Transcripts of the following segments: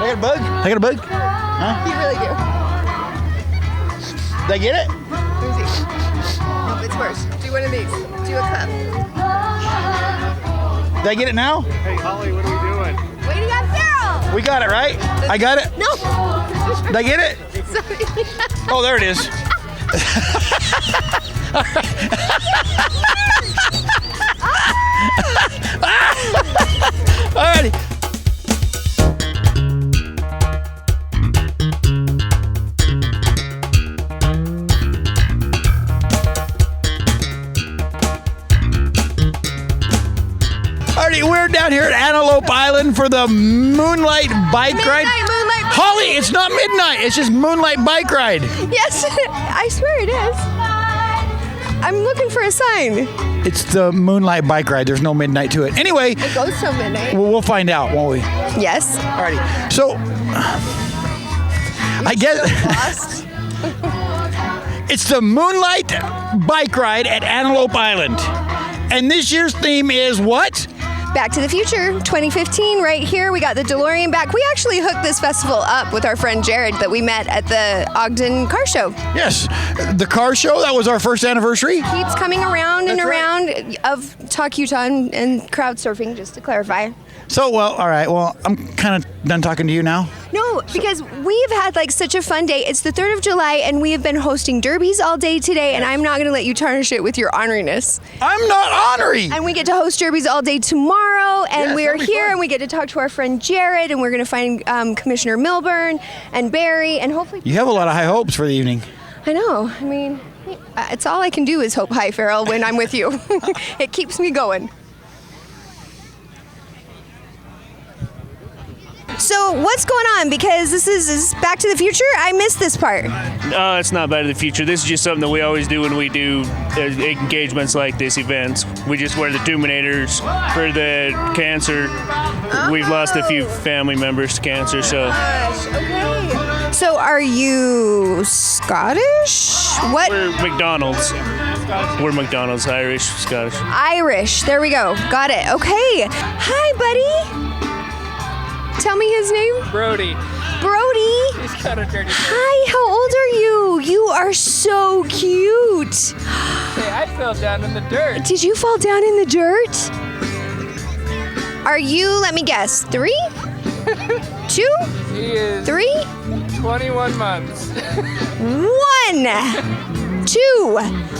I got a bug? I got a bug? Huh? You really do. Did I get it? Let me see. Nope, it's worse. Do one of these. Do a cup. Did I get it now? Hey, Holly, what are we doing? Waiting on Farrell. We got it, right? I got it? No. Did I get it? Sorry. Oh, there it is. Alrighty. Alrighty, we're down here at Antelope Island for the Moonlight Bike Ride. Moonlight. Holly, it's not midnight. It's just Moonlight Bike Ride. Yes, I swear it is. I'm looking for a sign. It's the Moonlight Bike Ride. There's no midnight to it. Anyway, It goes till midnight. we'll find out, won't we? Yes. Alrighty. So, I guess Lost. it's the Moonlight Bike Ride at Antelope Island. And this year's theme is what? Back to the Future 2015 right here. We got the DeLorean back. We actually hooked this festival up with our friend Jared that we met at the Ogden Car Show. Yes, the car show. That was our first anniversary. Keeps coming around and That's right. around of Talk Utah and crowd surfing, just to clarify. So, well, all right. Well, I'm kind of done talking to you now. No, because we've had like such a fun day. It's the 3rd of July and we have been hosting derbies all day today, and I'm not going to let you tarnish it with your honoriness. I'm not ornery. And we get to host derbies all day tomorrow, and Yes, we are that'll be here fun. and we get to talk to our friend Jared, and we're going to find Commissioner Milburn and Barry, and hopefully. You have a lot of high hopes for the evening. I know. I mean, it's all I can do is hope high, Farrell, when I'm with you. It keeps me going. So what's going on? Because this is Back to the Future. I missed this part. It's not Back to the Future. This is just something that we always do when we do engagements like this, events. We just wear the Terminators for the cancer. We've lost a few family members to cancer, so Okay. So are you Scottish? What? we're McDonald's. We're McDonald's, Irish, Scottish. Irish. There we go. Got it. Okay. Hi, buddy. Tell me his name. Brody. Brody. He's got a dirty. Hi, how old are you? You are so cute. Hey, I fell down in the dirt. Did you fall down in the dirt? Are you, let me guess, 3? 2? He is 3? 21 months. 1. 2.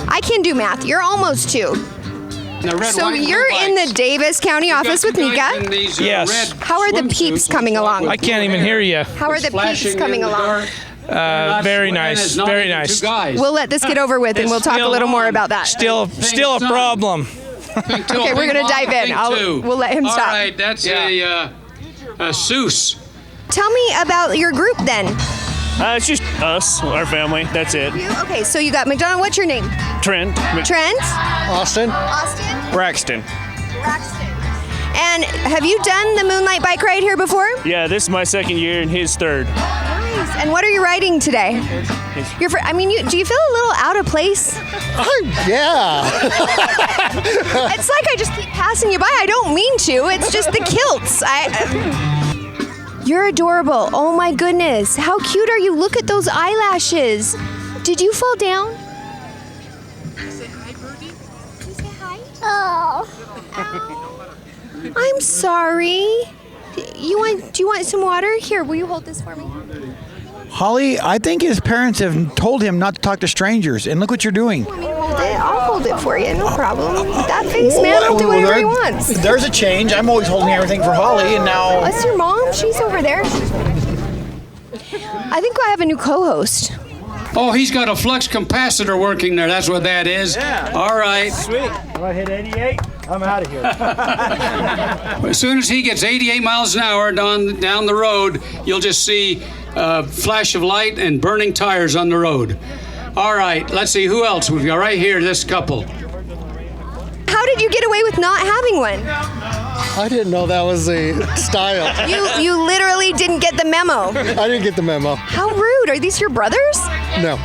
I can do math. You're almost 2. So you're in the Davis County office with Nika. Yes. How are the peeps coming along? I can't even hear you. How are the peeps coming along? Very nice. Very nice. We'll let this get over with and we'll talk a little more about that. Still a problem. Okay, we're gonna dive in. We'll let him All stop. right, that's a Seuss. Tell me about your group then. It's just us, our family. That's it. Okay, so you got McDonald. What's your name? Trent. Trent? Austin. Austin? Braxton. Braxton. And have you done the Moonlight Bike Ride here before? Yeah, this is my second year and his third. Nice. And what are you riding today? Do you feel a little out of place? Yeah. It's like I just keep passing you by. I don't mean to. It's just the kilts. You're adorable. Oh my goodness. How cute are you? Look at those eyelashes. Did you fall down? Say hi, Brody. Say hi. Oh. I'm sorry. Do you want some water? Here, will you hold this for me? Holly, I think his parents have told him not to talk to strangers, and look what you're doing. Want me to hold it? I'll hold it for you. No problem. That face, man, will do whatever he wants. There's a change. I'm always holding everything for Holly, and now... That's your mom. She's over there. I think I have a new co-host. Oh, he's got a flux capacitor working there. That's what that is. Yeah. All right. Sweet. If I hit 88, I'm out of here. As soon as he gets 88 miles an hour down the road, you'll just see a flash of light and burning tires on the road. All right, let's see who else we've got right here. This couple. How did you get away with not having one? I didn't know that was the style. You literally didn't get the memo. I didn't get the memo. How rude. Are these your brothers? No.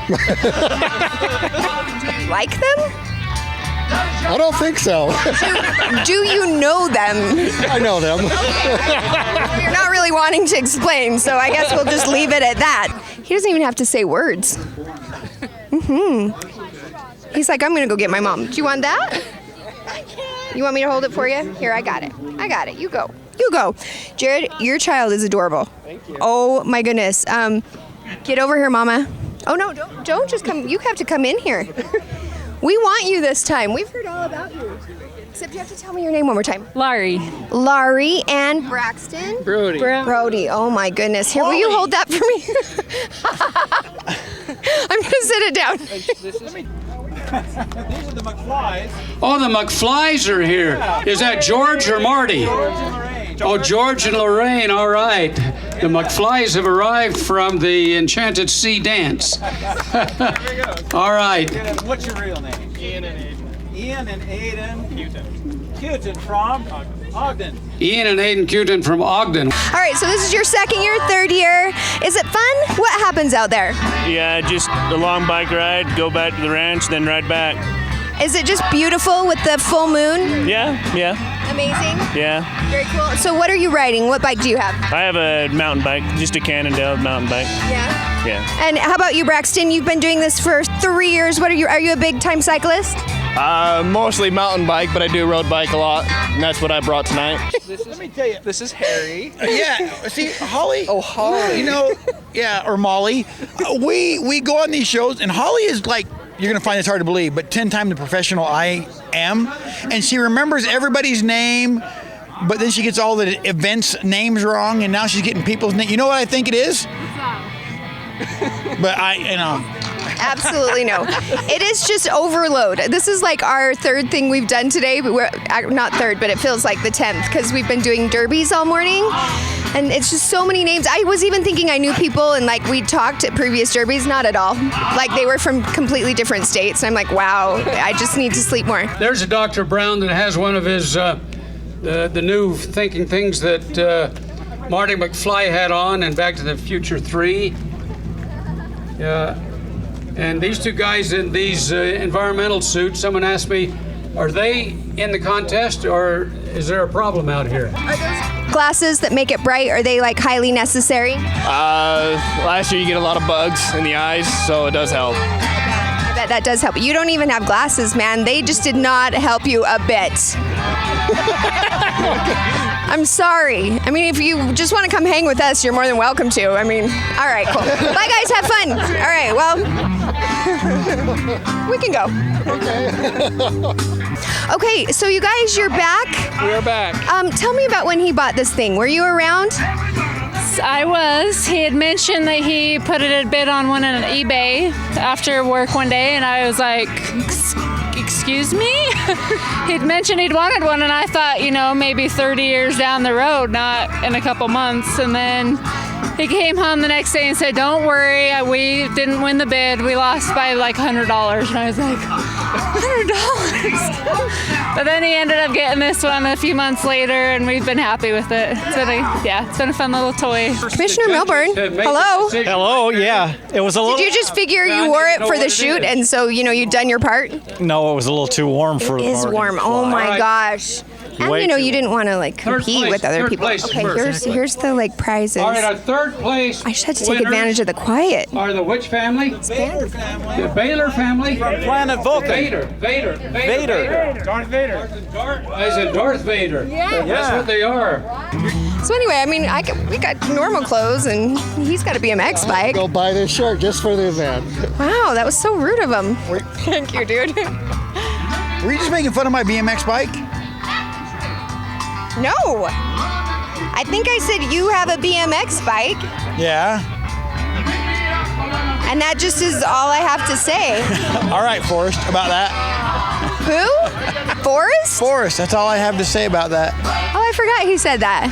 Like them? I don't think so. Do you know them? I know them. You're not really really wanting to explain, so I guess we'll just leave it at that. He doesn't even have to say words. He's like, I'm gonna go get my mom. Do you want that? You want me to hold it for you? Here, I got it. You go. Jared, your child is adorable. Thank you. Oh my goodness. Get over here, Mama. Oh no, don't just come. You have to come in here. We want you this time. We've heard all about you. Except you have to tell me your name one more time. Laurie. And Braxton? Brody. Oh my goodness. Here, will you hold that for me? I'm going to sit it down. These are the McFlys. Oh, the McFlys are here. Is that George or Marty? Oh, George and Lorraine. All right. The McFlys have arrived from the Enchanted Sea dance. All right. What's your real name? Ian and Aiden Cutin from Ogden. Ian and Aiden Cutin from Ogden. All right, so this is your second year, third year. Is it fun? What happens out there? Yeah, just a long bike ride, go back to the ranch, then ride back. Is it just beautiful with the full moon? Yeah. Amazing. Yeah. Very cool. So what are you riding? What bike do you have? I have a mountain bike, just a Cannondale mountain bike. Yeah. Yeah. And how about you, Braxton? You've been doing this for 3 years. Are you a big time cyclist? Mostly mountain bike, but I do road bike a lot, and that's what I brought tonight. Let me tell you. This is Harry. Yeah, see, Holly. Oh, Holly. You know, yeah, or Molly. We go on these shows, and Holly is like, you're going to find this hard to believe, but 10 times the professional I am. And she remembers everybody's name, but then she gets all the events' names wrong, and now she's getting people's names. You know what I think it is? But Absolutely no. It is just overload. This is like our third thing we've done today, but we're not third, but it feels like the 10th because we've been doing derbies all morning. And it's just so many names. I was even thinking I knew people and like we talked at previous derbies, not at all. Like they were from completely different states. And I'm like, wow, I just need to sleep more. There's a Dr. Brown that has one of his the new thinking things that Marty McFly had on in Back to the Future 3. And these two guys in these environmental suits, someone asked me, are they in the contest or is there a problem out here? Are those glasses that make it bright, are they like highly necessary? Last year you get a lot of bugs in the eyes, so it does help. I bet that does help. You don't even have glasses, man. They just did not help you a bit. I'm sorry. I mean, if you just want to come hang with us, you're more than welcome to. I mean, all right, cool. Bye, guys. Have fun. All right, well, we can go. Okay, so you guys, you're back. We're back. Tell me about when he bought this thing. Were you around? I was. He had mentioned that he put it a bid on one on eBay after work one day, and I was like, excuse me? He'd mentioned he'd wanted one, and I thought, maybe 30 years down the road, not in a couple months. And then he came home the next day and said, don't worry, we didn't win the bid. We lost by like $100. And I was like, $100? But then he ended up getting this one a few months later, and we've been happy with it. It's been a fun little toy. Commissioner Milburn, hello. Hello, yeah. It was a little... Did you just figure you wore it for the shoot, and so, you'd done your part? No, it was a little too warm for... It is warm. Oh, my gosh. And, you didn't want to, compete with other people. Okay, here's the, prizes. All right, our third place I just had to take advantage of the quiet. are the which family? Baylor family. The Baylor family? From Planet Vulcan. Vader. Darth Vader. As in Darth Vader. Yeah. That's what they are. So anyway, we got normal clothes, and he's got a BMX bike. Go buy this shirt just for the event. Wow, that was so rude of him. Thank you, dude. Were you just making fun of my BMX bike? No. I think I said you have a BMX bike, Yeah. and that just is all I have to say. All right, Forrest, about that. Who? Forrest? Forrest, that's all I have to say about that. Oh, I forgot he said that.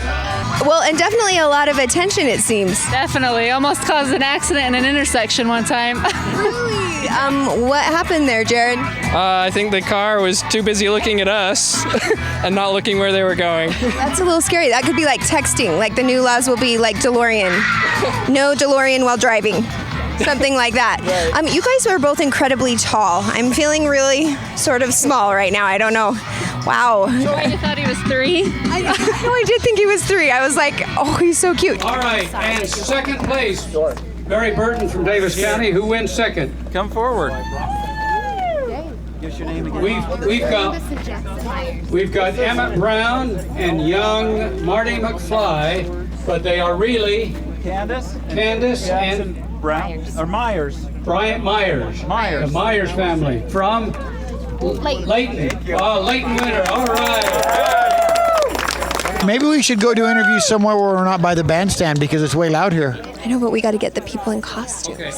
Well, and definitely a lot of attention, it seems. Definitely. Almost caused an accident in an intersection one time. Really? What happened there, Jared? I think the car was too busy looking at us and not looking where they were going. That's a little scary. That could be like texting. Like the new laws will be like DeLorean. No DeLorean while driving. Something like that. Right. You guys are both incredibly tall. I'm feeling really sort of small right now. I don't know Wow. You thought he was 3? I did think he was 3. I was like, oh, he's so cute. All right, and second place, Barry Burton from Davis County. Who wins second? Come forward. Give us your name again. We've got Emmett Brown and young Marty McFly, but they are really Candace and Brown or Myers. Bryant Myers. Myers. The Myers family from Layton. Oh, Layton winner. All right. Maybe we should go do interviews somewhere where we're not by the bandstand because it's way loud here. I know, but we got to get the people in costumes. Okay.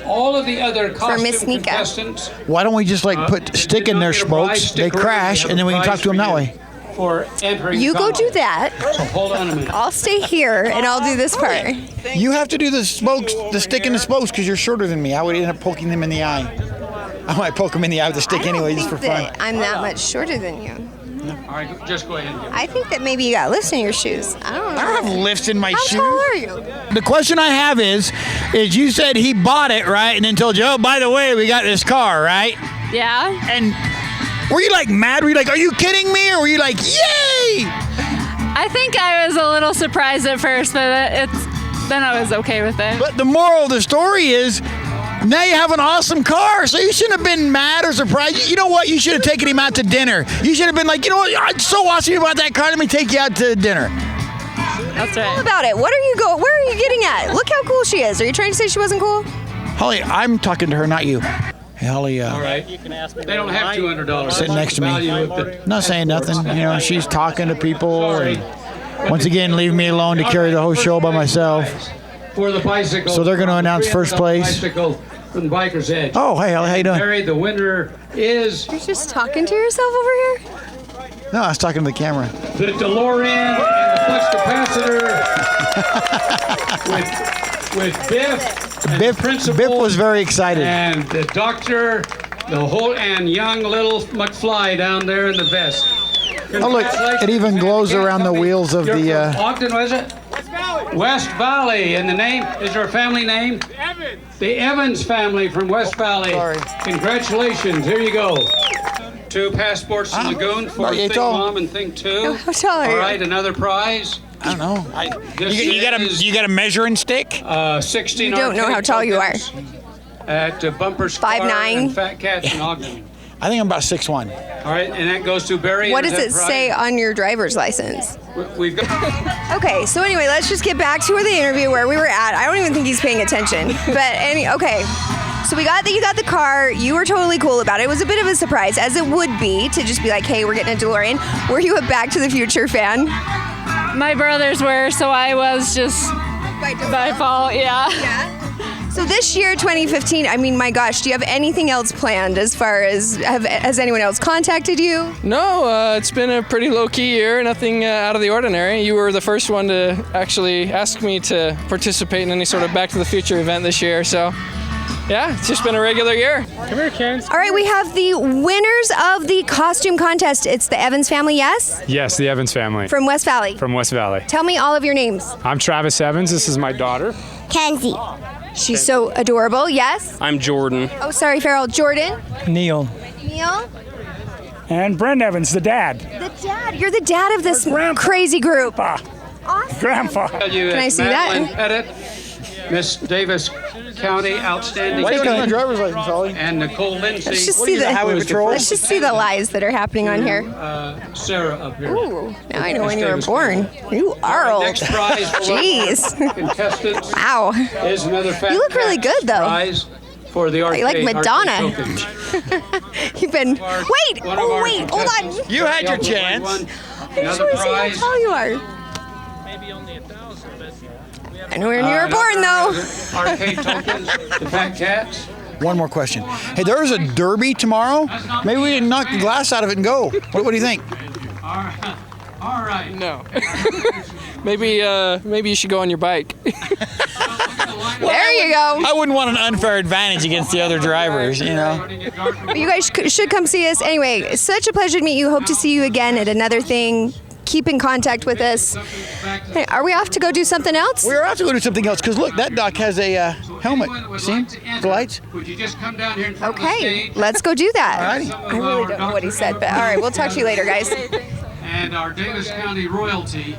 All of the other Miss costume Nika. contestants. Why don't we just like put stick in their spokes, they crash, and then we can talk to them that way. For entering You go do contest. that. So hold on a minute. I'll stay here and I'll do this part. You have to do the spokes, the stick in the spokes, because you're shorter than me. I would end up poking them in the eye. I might poke them in the eye with the stick anyway, just for fun. I'm that much shorter than you. All right, just go ahead. I think that maybe you got lifts in your shoes. I don't know. I don't have lifts in my How shoes. tall are you? The question I have is you said he bought it, right? And then told you, oh, by the way, we got this car, right? Yeah. And were you like mad? Were you like, are you kidding me? Or were you like, yay? I think I was a little surprised at first, but then I was okay with it. But the moral of the story is, now you have an awesome car, so you shouldn't have been mad or surprised. You know what? You should have taken him out to dinner. You should have been like, you know what? It's so awesome about that car. Let me take you out to dinner. That's What right. about it? Where are you getting at? Look how cool she is. Are you trying to say she wasn't cool? Holly, I'm talking to her, not you. Hey, Holly, All right. They don't have $200. Sitting next to me. Not saying nothing. You know, she's talking to people. Sorry. And once again, leave me alone to carry the whole show by myself. For the bicycle. So they're gonna announce first place. Bicycle from the Biker's Edge. Oh, hey, Holly, how you doing? Mary, the winner is You're just talking to yourself over here? No, I was talking to the camera. the DeLorean and the flux capacitor with Biff. And the principal Biff was very excited. And the doctor, and young little McFly down there in the vest. Oh, look, it even glows around the wheels of You're the. from Ogden, was it? West Valley. And the name, is there a family name? Evans. The Evans family from West Valley. Sorry. Congratulations. Here you go. 2 passports to Lagoon for not yet Thing tall. Mom and Thing 2. How tall are All you? right, another prize. I don't know. This You got a measuring stick? 16 You don't know arcade how tall you are. tokens At Bumper's 5'9". Car and Fat Cats in Ogden. I think I'm about 6'1". All right, and that goes to Barry. What Is does that it prize? say on your driver's license? We've got. Okay, so anyway, let's just get back to the interview where we were at. I don't even think he's paying attention. But okay. So we got that you got the car. You were totally cool about it. It was a bit of a surprise, as it would be, to just be like, hey, we're getting a DeLorean. Were you a Back to the Future fan? My brothers were, so I was just by fault, yeah. So this year, 2015, I mean, my gosh, do you have anything else planned as far as, has anyone else contacted you? No, it's been a pretty low-key year, nothing out of the ordinary. You were the first one to actually ask me to participate in any sort of Back to the Future event this year, so yeah, it's just been a regular year. Come here, Ken. All right, we have the winners of the costume contest. It's the Evans family, yes? Yes, the Evans family From West Valley. from West Valley. Tell me all of your names. I'm Travis Evans. This is my daughter. Kenzie. She's so adorable, yes? I'm Jordan. Oh, sorry, Farrell. Jordan? Neil. Neil? And Brent Evans, the dad. The dad. You're the dad of this crazy group. Awesome. Grandpa. Can I see that? Pettit, Miss Davis County Outstanding. Why do you got my driver's license, Holly? And Nicole Lindsay. Let's just What see are you, the highway patrol? Let's just see the lies that are happening on here. Sarah up here. Ooh, now I know Miss when you were Davis born. You are old. Next prize for Jeez. contestants Wow. is another Fat You look really Cats good, though. prize for the arcade. You like Madonna. arcade tokens. You've been. Wait. One of Oh, our wait. Hold on. contestants, You had your Gabrielle chance. won I just Another want to see how prize. tall you are. I know when you were born, though. Arcade tokens, the Fat Cats. One more question. Hey, there's a derby tomorrow. Maybe we can knock the glass out of it and go. What do you think? All right. No. maybe you should go on your bike. There you go. I wouldn't want an unfair advantage against the other drivers, you know. But you guys should come see us. Anyway, it's such a pleasure to meet you. Hope to see you again at another thing. Keep in contact with us. Hey, are we off to go do something else? We're off to go do something else because look, that dock has a helmet. See? The lights? Would you just come down here in front of the Okay, stage? let's go do that. Alrighty. I really don't know what he said, but all right, we'll talk to you later, guys. And our Davis County royalty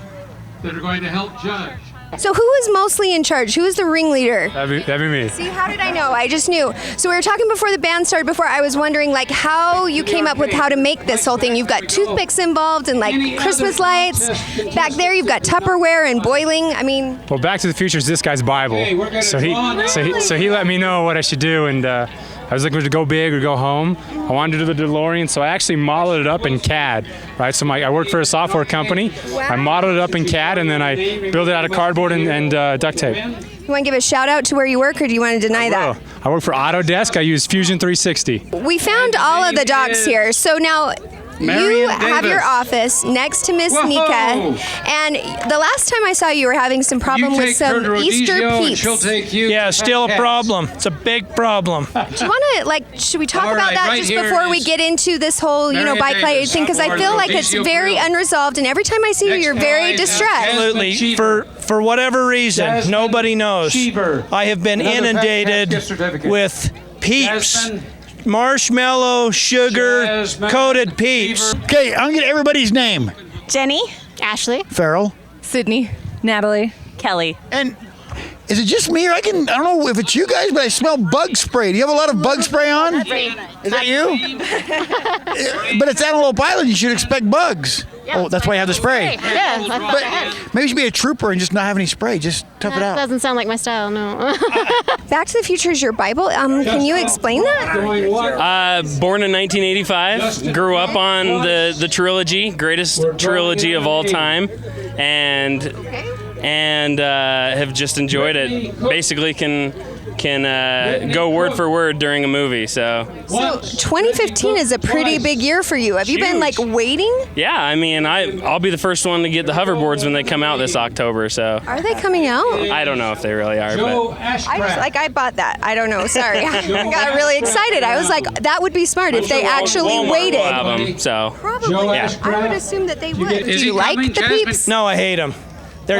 that are going to help judge. So who is mostly in charge? Who is the ringleader? That'd be me. See, how did I know? I just knew. So we were talking before the band started. Before I was wondering, like, how you came up with how to make this whole thing. You've got toothpicks involved and like Christmas lights. Back there, you've got Tupperware and boiling. I mean, Well, Back to the Future is this guy's Bible. So he let me know what I should do, and I was looking to go big or go home. I wanted to do the DeLorean, so I actually modeled it up in CAD, right? So I work for a software company. I modeled it up in CAD, and then I built it out of cardboard and duct tape. you want to give a shout out to where you work, or do you want to deny that? I work for Autodesk. I use Fusion 360. We found all of the docs here. So now you Marion have your Davis. office next to Miss Whoa. Nika, and the last time I saw you were having some problem You with take some her to Easter Rodizio and peeps. she'll take you Yeah, to still a Fat Cats. problem. It's a big problem. Do you want to, like, should we talk All about right, that right just here before we is get into this whole, Marion bike ride Davis, thing? Because I or feel the like it's Rodizio very Grill. unresolved, and every time I see you, Next you're very prize, distressed. Absolutely. Cheever. For whatever reason, Jasmine nobody knows. Cheever. I have been Another inundated Fat Cats gift certificate. with peeps. Jasmine. Marshmallow, sugar, Jasmine coated peeps. Cheever. Okay, I'm gonna get everybody's name. Jenny. Ashley. Farrell. Sydney. Natalie. Kelly. And is it just me, or I don't know if it's you guys, but I smell bug spray. Do you have a lot of bug spray on? Is that you? But it's Antelope Island. You should expect bugs. Oh, that's why you have the spray. Yeah, But maybe you should be a trooper and just not have any spray. Just tough it out. doesn't sound like my style, no. Back to the Future is your Bible. Can you explain that? Born in 1985, grew up on the trilogy, greatest trilogy of all time, and have just enjoyed it. Basically, can go word for word during a movie. So 2015 is a pretty big year for you. Have you been like waiting? yeah, I mean, I'll be the first one to get the hoverboards when they come out this October. So Are they coming out? I don't know if they really are, but I bought that. I don't know. Sorry. I got really excited. I was like, that would be smart if they actually Walmart waited. will have 'em, so Probably. Yeah. I would assume that they would. Is Do he you like coming, the Jasmine? peeps? No, I hate them. They're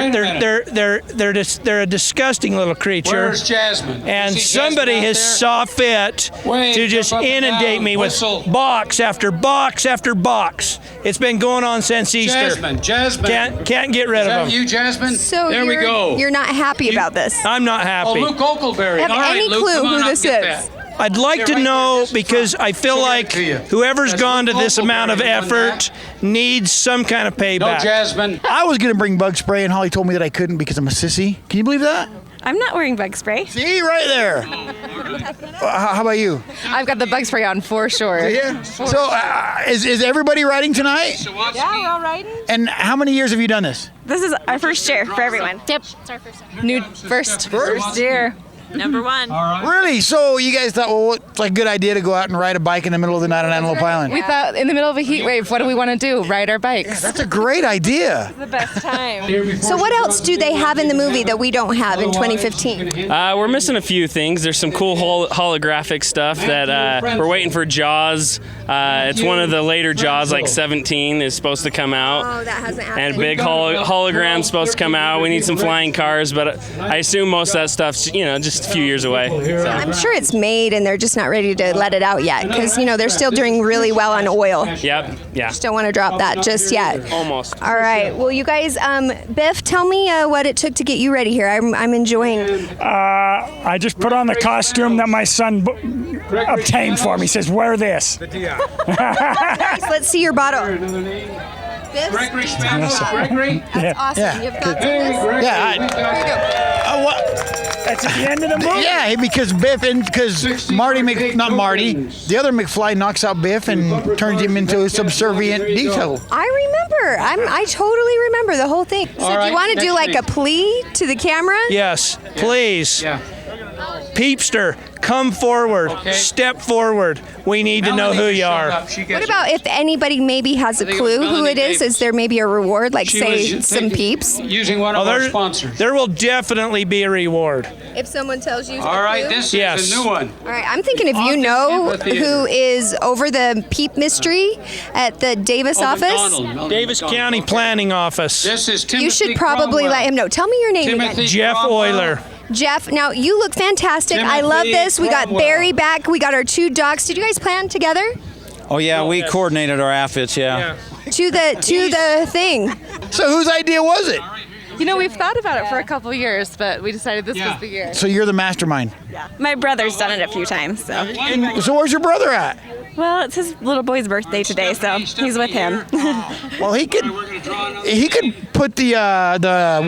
a disgusting little creature. Where's Jasmine? And Is he somebody Jasmine out has there? saw fit Wait, to just jump up and inundate down, me with whistle. box after box after box. It's been going on since Easter. Jasmine. Can't get rid Is of that them. you, Jasmine? So there we go. You're not happy about this. I'm not Oh, happy. Luke Oakleberry. Have All right, any Luke, clue come on who up, this get is? that. I'd like to right know there, just in because front. I feel She'll like get it to you. whoever's That's gone to Luke this amount of Oakleberry doing effort needs some kind of No, payback. Jasmine. I was gonna bring bug spray, and Holly told me that I couldn't because I'm a sissy. Can you believe that? I'm not wearing bug spray. See, right there. How about you? I've got the bug spray on for sure. Yeah. So, is everybody riding tonight? Yeah, we're all riding. And how many years have you done this? This is our first year for everyone. Yep, it's our first time. New first year. Number one. Really? So you guys thought, well, it's like a good idea to go out and ride a bike in the middle of the night on Antelope Island? We thought in the middle of a heat wave, what do we want to do? Ride our bikes. That's a great idea. The best time. So what else do they have in the movie that we don't have in 2015? we're missing a few things. There's some cool holographic stuff that we're waiting for Jaws. It's one of the later Jaws, like 17, is supposed to come out. Oh, that hasn't happened. And big hologram's supposed to come out. We need some flying cars, but I assume most of that stuff's, just a few years away. So. I'm sure it's made and they're just not ready to let it out yet because, they're still doing really well on oil. Yep, yeah. Just don't want to drop that just yet. Almost. All right. Well, you guys, Biff, tell me what it took to get you ready here. I'm enjoying. I just put on the costume that my son obtained for me. He says, wear this. Guys, let's see your bottle. Biff? Gregory Spanish. Gregory. That's awesome. Yeah. You've got this. Yeah. That's at the end of the movie. Yeah, because Biff and because not Marty, the other McFly knocks out Biff and turns him into a subservient detail. I remember. I totally remember the whole thing. So All do right, you want to do next like a thing. plea to the camera? Yes, please. Yeah. Peepster, come forward. Okay. Step forward. We need to know who you are. What about if anybody maybe has a think it was clue who Melanie it is? Davis. Is there maybe a reward, like She say was some taking- peeps? Using one of our sponsors. There will definitely be a reward. If someone tells you. All right, this Yes. is a new one. All right, I'm thinking if you Office know Amphitheater. who is over the peep mystery at the Davis office, McDonald. Davis County Planning Office. This is Timothy you should probably Cromwell. let him know. Tell me your name Timothy Jeff Cromwell. Euler. Jeff, now you look fantastic. I love this. We got Barry back. We got our 2 dogs. Did you guys plan together? Oh yeah, we coordinated our outfits. Yeah. To the thing. So whose idea was it? You know, we've thought about it for a couple years, but we decided this was the year. So you're the mastermind. My brother's done it a few times, so. So where's your brother at? Well, it's his little boy's birthday today, so he's with him. Well, he could put the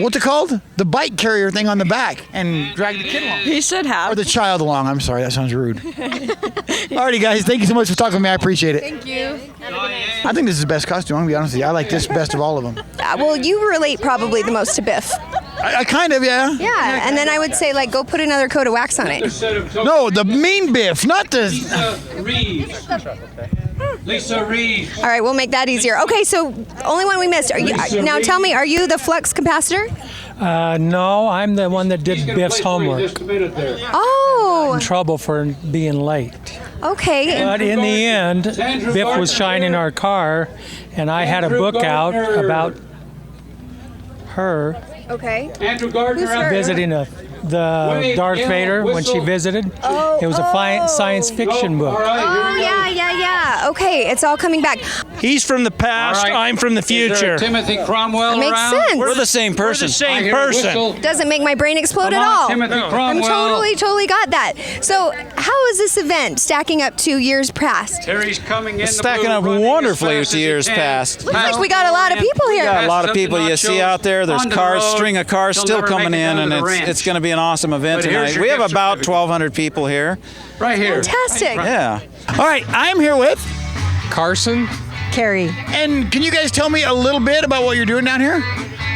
what's it called? The bike carrier thing on the back and drag the kid along. He should have. Or the child along. I'm sorry, that sounds rude. Alrighty, guys, thank you so much for talking with me. I appreciate it. Thank you. I think this is the best costume. I'm gonna be honest with you. I like this best of all of them. Well, you relate probably the most to Biff. I kind of, yeah. Yeah, and then I would say, like, go put another coat of wax on it. No, the mean Biff, not the. Lisa Reed. All right, we'll make that easier. Okay, so only one we missed. Now tell me, are you the flux capacitor? No, I'm the one that did Biff's homework. Oh. In trouble for being late. Okay. But in the end, Biff was shining our car, and I had a book out about her. Okay. Andrew Gardner visiting the Darth Vader when she visited. It was a science fiction book. Oh, yeah. Okay, it's all coming back. He's from the past. All right. I'm from the future. Timothy Cromwell That makes around? sense. We're the same person. We're the same person. Doesn't make my brain explode Come at on, all. Timothy I'm Cromwell. totally got that. So, how is this event stacking up to years past? Terry's coming in. It's stacking up wonderfully to years past. Looks like we got a lot of people here. Got a lot of people you see out there. There's string of cars still coming in, and it's going to be an awesome event But here's tonight. your We have gift about certificate. 1,200 people here. Right here. Fantastic. Yeah. All right, I'm here with Carson. Carrie. And can you guys tell me a little bit about what you're doing down here?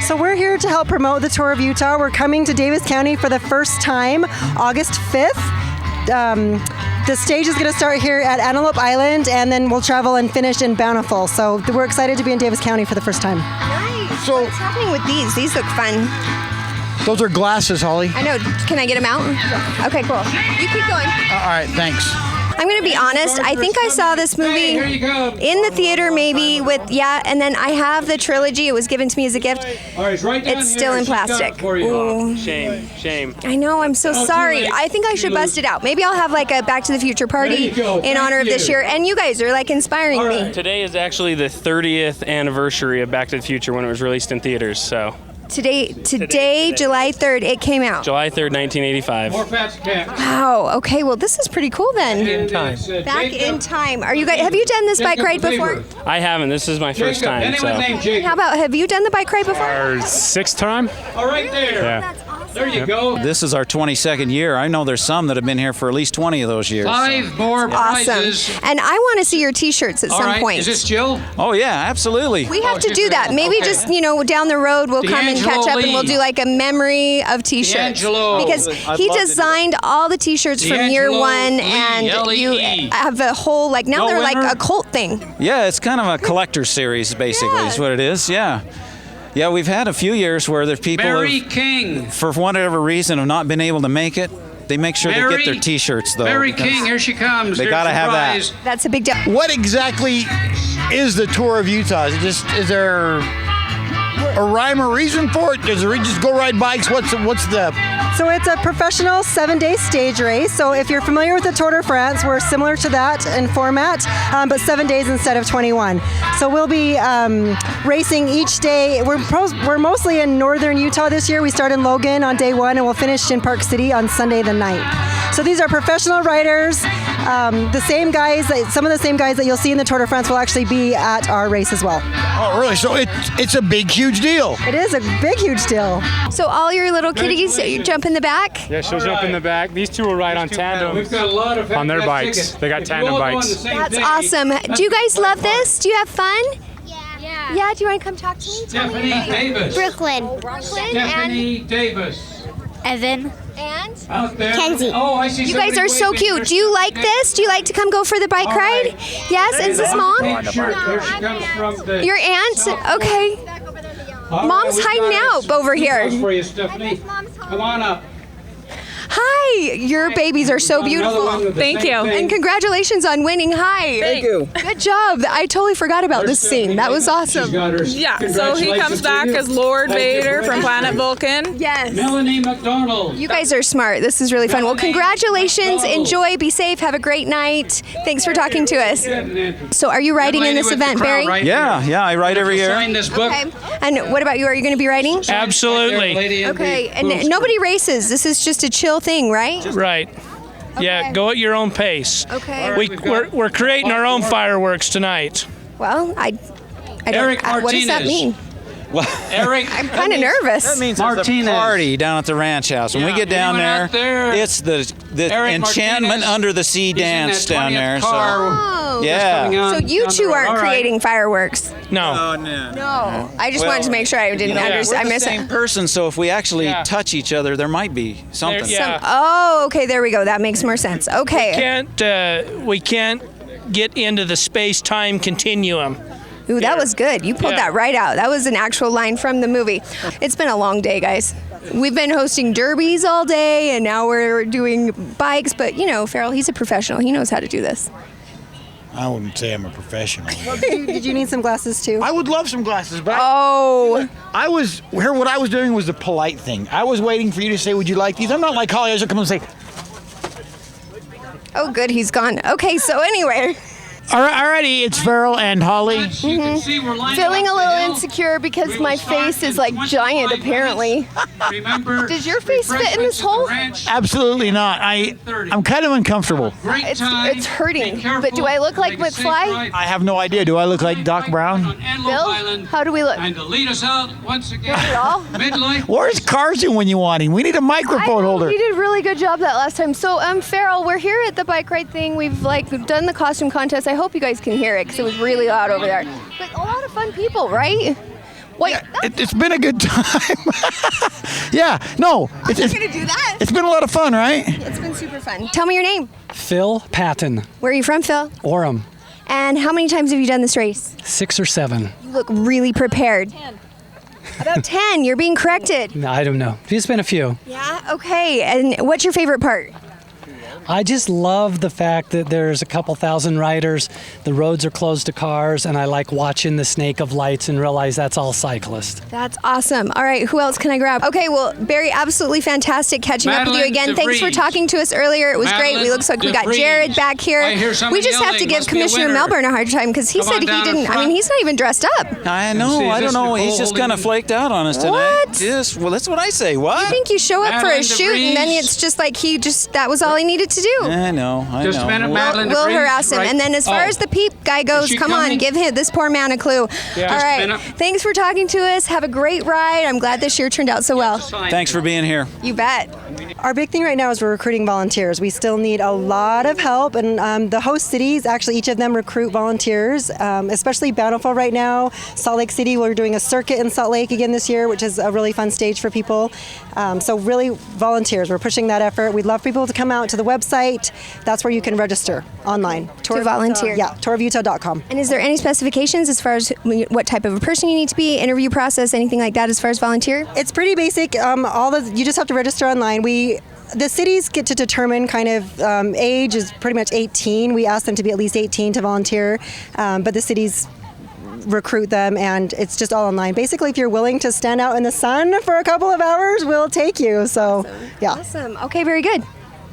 So we're here to help promote the Tour of Utah. We're coming to Davis County for the first time, August 5th. The stage is going to start here at Antelope Island, and then we'll travel and finish in Bountiful. So we're excited to be in Davis County for the first time. Nice. So what's happening with these? These look fun. Those are glasses, Holly. I know. Can I get them out? Okay, cool. You keep going. All right, thanks. I'm going to be honest. I think I saw this movie in the theater maybe and then I have the trilogy. It was given to me as a gift. It's still in plastic. Ooh. Shame. I know, I'm so sorry. I think I should bust it out. Maybe I'll have like a Back to the Future party in honor of this year. And you guys are like inspiring me. Today is actually the 30th anniversary of Back to the Future when it was released in theaters, so. Today, July 3rd, it came out. July 3rd, 1985. Wow. Okay. Well, this is pretty cool then. Back in time. Are you guys? Have you done this bike ride before? I haven't. This is my first time. So. How about? Have you done the bike ride before? Our 6th time. All right there. Yeah. There you go. This is our 22nd year. I know there's some that have been here for at least 20 of those years. 5 more prizes. Awesome. And I want to see your T-shirts at some point. Is this Jill? Oh yeah, absolutely. We have to do that. Maybe just down the road we'll come and catch up and we'll do like a memory of T-shirts because he designed all the T-shirts from year one, and you have a whole now they're like a cult thing. Yeah, it's kind of a collector series basically. Is what it is. Yeah. Yeah, we've had a few years where there's people Mary who've, King. for whatever reason, have not been able to make it. They make sure they get their T-shirts though. Mary King, here she comes. They gotta have that. That's a big deal. What exactly is the Tour of Utah? Is there a rhyme or reason for it? Does it just go ride bikes? What's the? So it's a professional 7-day stage race. So if you're familiar with the Tour de France, we're similar to that in format, but 7 days instead of 21. So we'll be racing each day. We're mostly in northern Utah this year. We start in Logan on day 1, and we'll finish in Park City on Sunday the 9th. So these are professional riders. The same guys, some of the same guys that you'll see in the Tour de France will actually be at our race as well. Oh, really? So it's a big, huge deal. It is a big, huge deal. So all your little kitties, you jump in the back? Yeah, she'll jump in the back. These two will ride on tandem on their bikes. They got tandem bikes. That's awesome. Do you guys love this? Do you have fun? Yeah. Yeah, do you want to come talk to me? Stephanie Davis. Brooklyn. Stephanie Davis. Evan. And? Out there. Kenzie. Oh, I see. You guys are so cute. Do you like this? Do you like to come go for the bike ride? Yes? Is this mom? There she comes from the Your aunt? Okay. Mom's hiding out over here. For you, Stephanie. Come on up. Hi, your babies are so beautiful. Thank you. And congratulations on winning. Hi. Thank you. Good job. I totally forgot about this scene. That was awesome. Yeah, so he comes back as Lord Vader from Planet Vulcan. Yes. Melanie McDonald. You guys are smart. This is really fun. Well, congratulations. Enjoy. Be safe. Have a great night. Thanks for talking to us. So are you riding in this event, Barry? Yeah, I ride every year. Sign this book. Okay. And what about you? Are you going to be riding? Absolutely. Okay. And nobody races. This is just a chill thing, right? Right. Yeah, go at your own pace. Okay. We're creating our own fireworks tonight. Well, I don't. Eric What does that Martinez. mean? Well, Eric. I'm kind of nervous. that means there's a Martinez. party down at the ranch house. When we get down anyone there, out there? it's the Eric enchantment Martinez. under the sea He's in dance that down 20th there. car. Oh. Yeah. So you down the two road. aren't All right. creating fireworks. No. No. I just Well, wanted to make sure I didn't We're understand. I the missed same it. person, so if we actually Yeah. touch each other, there might be something. Yeah. Oh, okay. There we go. That makes more sense. Okay. We can't get into the space-time continuum. Ooh, that was good. You pulled Yeah. that right out. That was an actual line from the movie. It's been a long day, guys. We've been hosting derbies all day, and now we're doing bikes. But, you know, Farrell, he's a professional. He knows how to do this. I wouldn't say I'm a professional. Did you need some glasses too? I would love some glasses, but what I was doing was the polite thing. I was waiting for you to say, "Would you like these?" I'm not like Holly. I was gonna come and say, Oh, good. He's gone. Okay, so anyway. Alrighty, it's Farrell and Holly. You can see we're lining Feeling up a the little hill. insecure because We my will start face in is like 25 giant, minutes. apparently. Remember, Does your face fit in this refreshments at the hole? ranch. Absolutely not. I'm kind of uncomfortable. Great It's time. hurting. Be careful. But do I look like Make a safe McFly? ride. I have no idea. Do I look like Doc Brown? On Antelope Bill, Island. how do we look? And to lead us out once again, at all? midlife. Where's Carson when you want him? We need a microphone holder. You did a really good job that last time. So, Farrell, we're here at the bike ride thing. We've done the costume contest. I hope you guys can hear it because it was really loud over there. But a lot of fun people, right? Wait, It's been a good time. Yeah, no. I'm not gonna do that. It's been a lot of fun, right? It's been super fun. Tell me your name. Phil Patton, Where are you from, Phil? Orem, And how many times have you done this race? 6 or 7. You look really prepared. 10. About 10. You're being corrected. No, I don't know. It's been a few. Yeah. Okay. And what's your favorite part? I just love the fact that there's a couple thousand riders, the roads are closed to cars, and I like watching the snake of lights and realize that's all cyclists. That's awesome. All right, who else can I grab? Okay, well, Barry, absolutely fantastic catching up with you Madeline again. Thanks for DeVries. talking to us earlier. It was great. Madeline We looks like we got DeVries. Jared back here. I hear someone We just have to yelling. give Must be a Commissioner winner. Melbourne a hard time because he Come said on he down in didn't. I front. mean, he's not even dressed up. I know. See, is I this don't know. Nicole He's just kind of holding- flaked out on us tonight. What? Yes. Well, that's what I say. What? I think you show up for a Madeline shoot and then DeVries. it's just like that was all he needed to do. I know. Just a minute, Madeline We'll DeVries, harass him. right? And then as far Oh. as the peep guy goes, Is she come on, coming? give this poor man a clue. All Just a right. minute. Thanks for talking to us. Have a great ride. I'm glad this year turned out so well. Thanks for being here. You bet. Our big thing right now is we're recruiting volunteers. We still need a lot of help, and the host cities, actually each of them recruit volunteers, especially Bountiful right now. Salt Lake City, we're doing a circuit in Salt Lake again this year, which is a really fun stage for people. So really volunteers, we're pushing that effort. We'd love people to come out to the website. That's where you can register online. To volunteer. Yeah, tourofutah.com. And is there any specifications as far as what type of a person you need to be, interview process, anything like that as far as volunteer? It's pretty basic. You just have to register online. The cities get to determine kind of age is pretty much 18. We ask them to be at least 18 to volunteer, but the cities recruit them, and it's just all online. Basically, if you're willing to stand out in the sun for a couple of hours, we'll take you. So, yeah. Awesome. Okay, very good.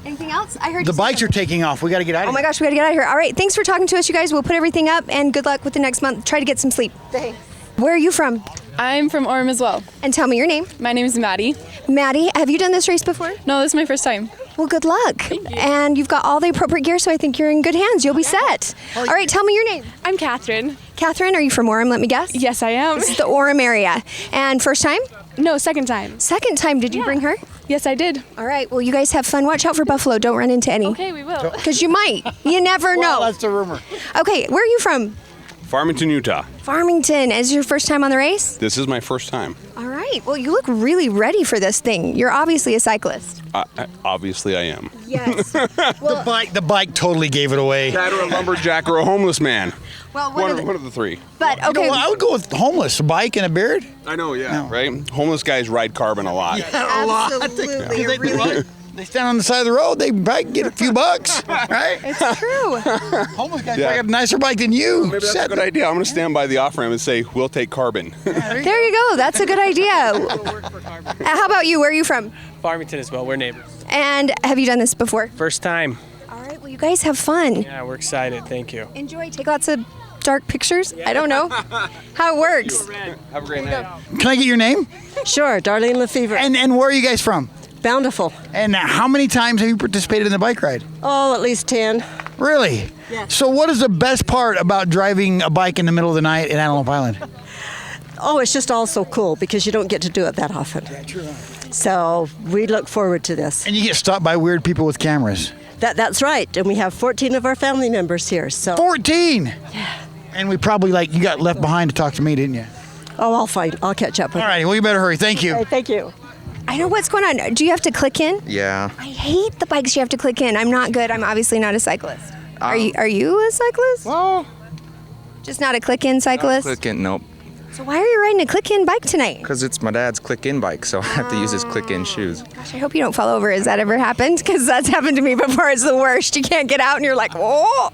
Anything else? I heard The you say bikes are something. taking off. We got to get out of Oh here. my gosh, we gotta get out of here. All right, thanks for talking to us, you guys. We'll put everything up, and good luck with the next month. Try to get some sleep. Thanks. Where are you from? I'm from Orem as well. And tell me your name. My name is Maddie. Maddie, have you done this race before? No, this is my first time. Well, good luck. And you've got all the appropriate gear, so I think you're in good hands. You'll be set. All right, tell me your name. I'm Catherine. Catherine, are you from Orem? Let me guess. Yes, I am. This is the Orem area. And first time? No, second time. Second time. Did you bring her? Yes, I did. All right. Well, you guys have fun. Watch out for buffalo. Don't run into any. Okay, we will. Because you might. You never know. Well, that's the rumor. Okay, where are you from? Farmington, Utah. Farmington. Is this your first time on the race? This is my first time. All right. Well, you look really ready for this thing. You're obviously a cyclist. Obviously, I am. Yes. The bike totally gave it away. That or a lumberjack or a homeless man. Well, One of the three. But You know okay. what? I would go with homeless, a bike and a beard. I know, yeah. Right? Homeless guys ride carbon a lot. Absolutely. You're really. They stand on the side of the road, they probably get a few bucks, right? It's true. Homeless guys probably got a nicer bike than you. Maybe that's a good idea. I'm going to stand by the off ramp and say, we'll take carbon. There you go. That's a good idea. How about you? Where are you from? Farmington as well. We're neighbors. And have you done this before? First time. All right. Well, you guys have fun. Yeah, we're excited. Thank you. Enjoy. Take lots of dark pictures. I don't know how it works. Have a great night. Can I get your name? Sure, Darlene Lefevre. And where are you guys from? Bountiful. And how many times have you participated in the bike ride? Oh, at least 10. Really? Yeah. So what is the best part about driving a bike in the middle of the night in Antelope Island? Oh, it's just all so cool because you don't get to do it that often. Yeah, true. So we look forward to this. And you get stopped by weird people with cameras. That's right. And we have 14 of our family members here. So 14? Yeah. And we probably, you got left behind to talk to me, didn't you? Oh, I'll find. I'll catch up with you. All right. Well, you better hurry. Thank you. Okay, thank you. I know what's going on. Do you have to click in? Yeah. I hate the bikes you have to click in. I'm not good. I'm obviously not a cyclist. Are you a cyclist? Well, just not a click-in cyclist? Click-in, nope. So why are you riding a click-in bike tonight? Because it's my dad's click-in bike, so I have to use his click-in shoes. Gosh, I hope you don't fall over. Has that ever happened? Because that's happened to me before. It's the worst. You can't get out and you're like, oh.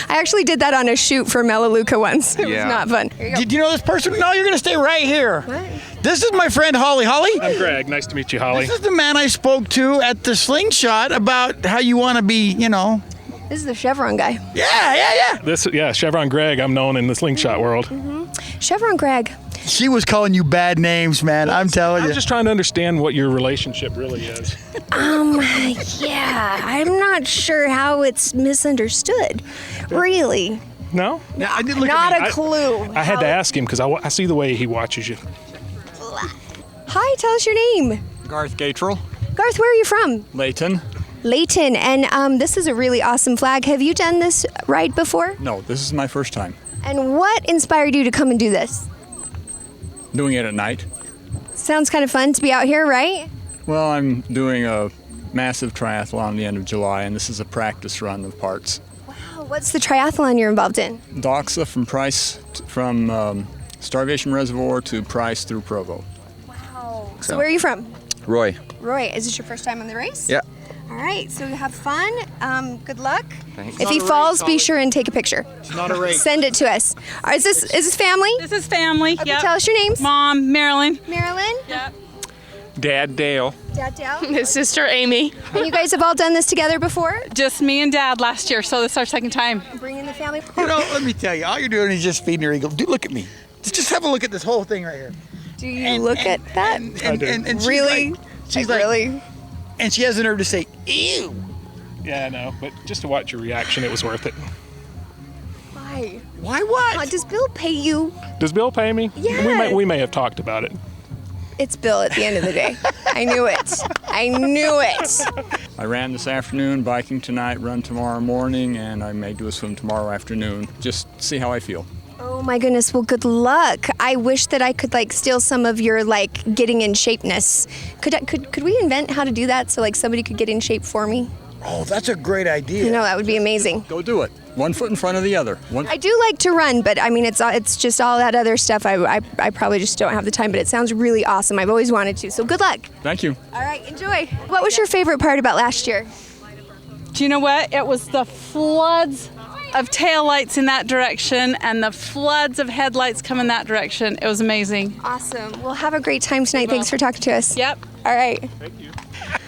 I actually did that on a shoot for Melaleuca once. It was not fun. Did you know this person? No, you're going to stay right here. What? This is my friend Holly. Holly? I'm Greg. Nice to meet you, Holly. This is the man I spoke to at the Slingshot about how you want to be, This is the Chevron guy. Yeah. Chevron Greg. I'm known in the slingshot world. Mm-hmm. Chevron Greg. She was calling you bad names, man. I'm telling you. I'm just trying to understand what your relationship really is. Yeah. I'm not sure how it's misunderstood. Really. No? I didn't look Not at me. a clue. I had to ask him because I see the way he watches you. Hi, tell us your name. Garth Gatrell, Garth, where are you from? Layton. Layton, and this is a really awesome flag. Have you done this ride before? No, this is my first time And what inspired you to come and do this? doing it at night. Sounds kind of fun to be out here, right? Well, I'm doing a massive triathlon the end of July, and this is a practice run of parts. Oh, what's the triathlon you're involved in? Doxa from Price, from Starvation Reservoir to Price through Provo. Wow. So where are you from? Roy. Roy, is this your first time on the race? Yeah. All right, so have fun. Good luck. Thanks. If he falls, be sure and take a picture. It's not a race. Send it to us. Is this family? This is family. Okay, Yep. tell us your names. Mom, Marilyn. Marilyn? Yep. Dad Dale. Dad Dale? His sister Amy. And you guys have all done this together before? Just me and Dad last year, so this is our second time. Bring in the family. Let me tell you, all you're doing is just feeding her eagle. Dude, look at me. Just have a look at this whole thing right here. Do you look at that? And she's Really? She's like, really? And she has the nerve to say, ew. Yeah, I know, but just to watch your reaction, it was worth it. Why? Why what? Does Bill pay you? Does Bill pay me? Yeah. We may have talked about it. It's Bill at the end of the day. I knew it. I knew it. I ran this afternoon, biking tonight, run tomorrow morning, and I may do a swim tomorrow afternoon. Just see how I feel. Oh my goodness. Well, good luck. I wish that I could steal some of your getting in shapeness. Could we invent how to do that so somebody could get in shape for me? Oh, that's a great idea. You know, that would be amazing. Go do it. One foot in front of the other. I do like to run, but I mean, it's just all that other stuff. I probably just don't have the time, but it sounds really awesome. I've always wanted to. So good luck. Thank you. All right, enjoy. What was your favorite part about last year? Do you know what? It was the floods of taillights in that direction and the floods of headlights coming that direction. It was amazing. Awesome. Well, have a great time tonight. Thanks for talking to us. Yep. All right. Thank you.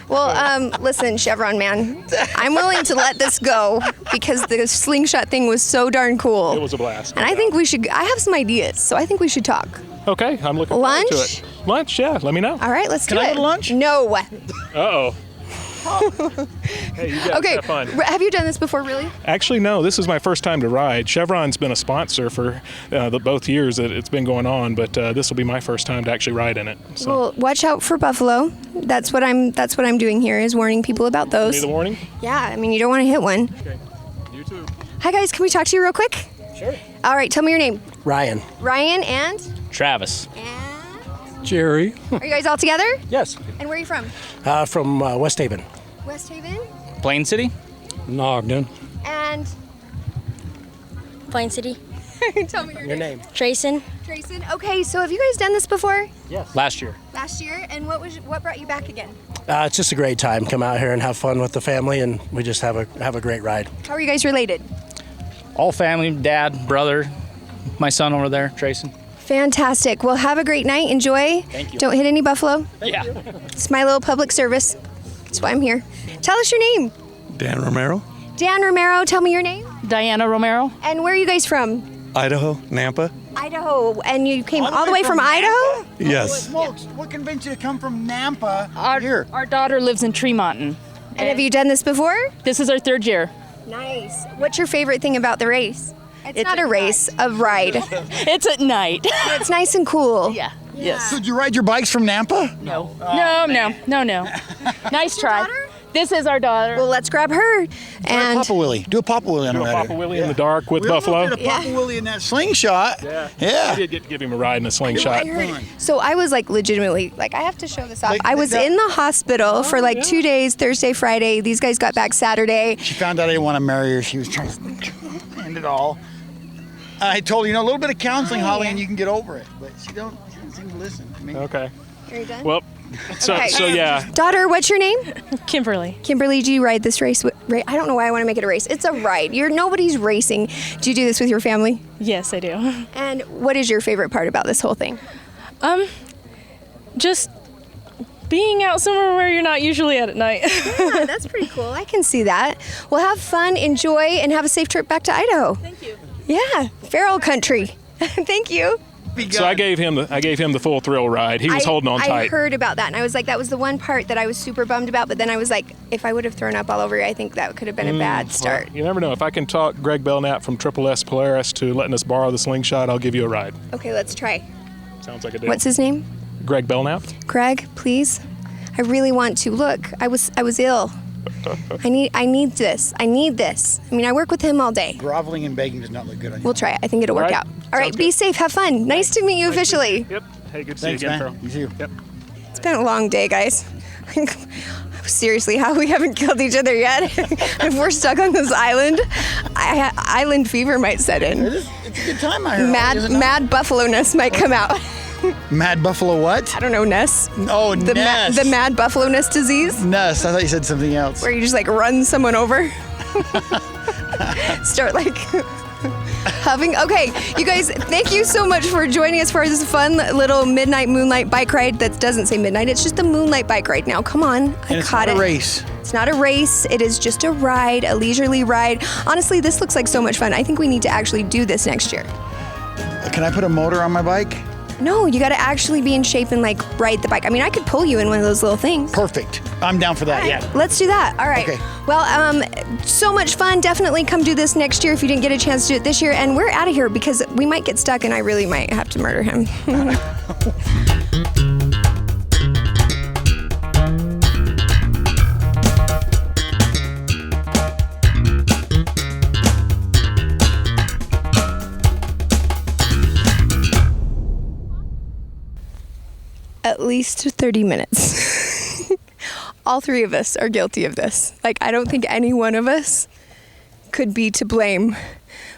Well, listen, Chevron man, I'm willing to let this go because the slingshot thing was so darn cool. It was a blast. And I think I have some ideas, so I think we should talk. Okay, I'm looking forward to it. Lunch, yeah, let me know. All right, let's do it. Can I go to lunch? No. Uh-oh. Hey, you guys Okay, have fun. have you done this before, really? Actually, no, this is my first time to ride. Chevron's been a sponsor for both years that it's been going on, but this will be my first time to actually ride in it. So. Well, watch out for buffalo. That's what I'm doing here is warning people about those. Give me the warning? Yeah, I mean, you don't want to hit one. Okay, you too. Hi guys, can we talk to you real quick? Sure. All right, tell me your name. Ryan. Ryan and? Travis. Jerry. Are you guys all together? Yes. And where are you from? From West Haven. West Haven? Plain City? Ogden. And? Plain City. Tell me Your name. Trayson. Grayson. Okay, so have you guys done this before? Yes. Last year. Last year, and what brought you back again? It's just a great time. Come out here and have fun with the family, and we just have a great ride. How are you guys related? All family, dad, brother, my son over there, Trayson. Fantastic. Well, have a great night. Enjoy. Thank you. Don't hit any buffalo. Yeah. It's my little public service. That's why I'm here. Tell us your name. Dan Romero, Dan Romero. Tell me your name. Diana Romero. And where are you guys from? Idaho, Nampa. Idaho. And you came all the way from Idaho? Yes. Smokes. What convinced you to come from Nampa here? Our daughter lives in Tremonton. And have you done this before? This is our third year. Nice. What's your favorite thing about the race? It's not a race, a ride. It's at night. It's nice and cool. Yeah. Yes. So did you ride your bikes from Nampa? No. No. Nice try. This is our daughter. Well, let's grab her. And Papa Willie. Do a Papa Willie on Do the a Papa Willie in the dark with Buffalo. We did a Papa Willie in that slingshot. I did get to give him a ride in a slingshot. so I was like legitimately, like I have to show this off. I was in the hospital for like 2 days, Thursday, Friday. These guys got back Saturday. She found out I didn't want to marry her. She was trying to end it all. I told her, a little bit of counseling, Holly, and you can get over it. But she don't seem to listen to me. Okay. Are you done? Well, so yeah. Daughter, what's your name? Kimberly. Kimberly, do you ride this race? I don't know why I want to make it a race. It's a ride. Nobody's racing. Do you do this with your family? Yes, I do. And what is your favorite part about this whole thing? Just being out somewhere where you're not usually at night. Yeah, that's pretty cool. I can see that. Well, have fun, enjoy, and have a safe trip back to Idaho. Thank you. Yeah, feral country. Thank you. So I gave him the full thrill ride. He was holding on tight. I heard about that, and I was like, that was the one part that I was super bummed about. But then I was like, if I would have thrown up all over you, I think that could have been a bad start. Well, you never know. If I can talk Greg Belknap from Triple S Polaris to letting us borrow the slingshot, I'll give you a ride. Okay, let's try. Sounds like a deal. What's his name? Greg Belknap. Greg, please. I really want to. Look, I was ill. I need this. I need this. I mean, I work with him all day. Groveling and begging does not look good on you. We'll try it. I think it'll work out. All right, be safe. Have fun. Nice to meet you officially. Yep. Hey, good to Thanks, see you again, man. Pearl. You too. Yep. It's been a long day, guys. Seriously, how we haven't killed each other yet? If we're stuck on this island, island fever might set in. It's a good time out here. Mad buffalo-ness might come out. Mad buffalo what? I don't know, Ness. Oh, Ness. The mad buffalo-ness disease? Ness. I thought you said something else. Where you just like run someone over. Start like huffing. Okay, you guys, thank you so much for joining us for this fun little midnight moonlight bike ride. That doesn't say midnight, it's just a moonlight bike ride. Now, come on. And it's not a race. It's not a race. It is just a ride, a leisurely ride. Honestly, this looks like so much fun. I think we need to actually do this next year. Can I put a motor on my bike? No, you got to actually be in shape and like ride the bike. I mean, I could pull you in one of those little things. Perfect. I'm down for that. Right, Yeah. let's do that. All right. Okay. Well, so much fun. Definitely come do this next year if you didn't get a chance to do it this year. And we're out of here because we might get stuck and I really might have to murder him. At least 30 minutes. All three of us are guilty of this. Like, I don't think any one of us could be to blame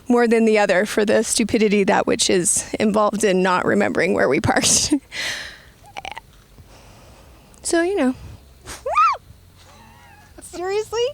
more than the other for the stupidity that which is involved in not remembering where we parked. So, Seriously?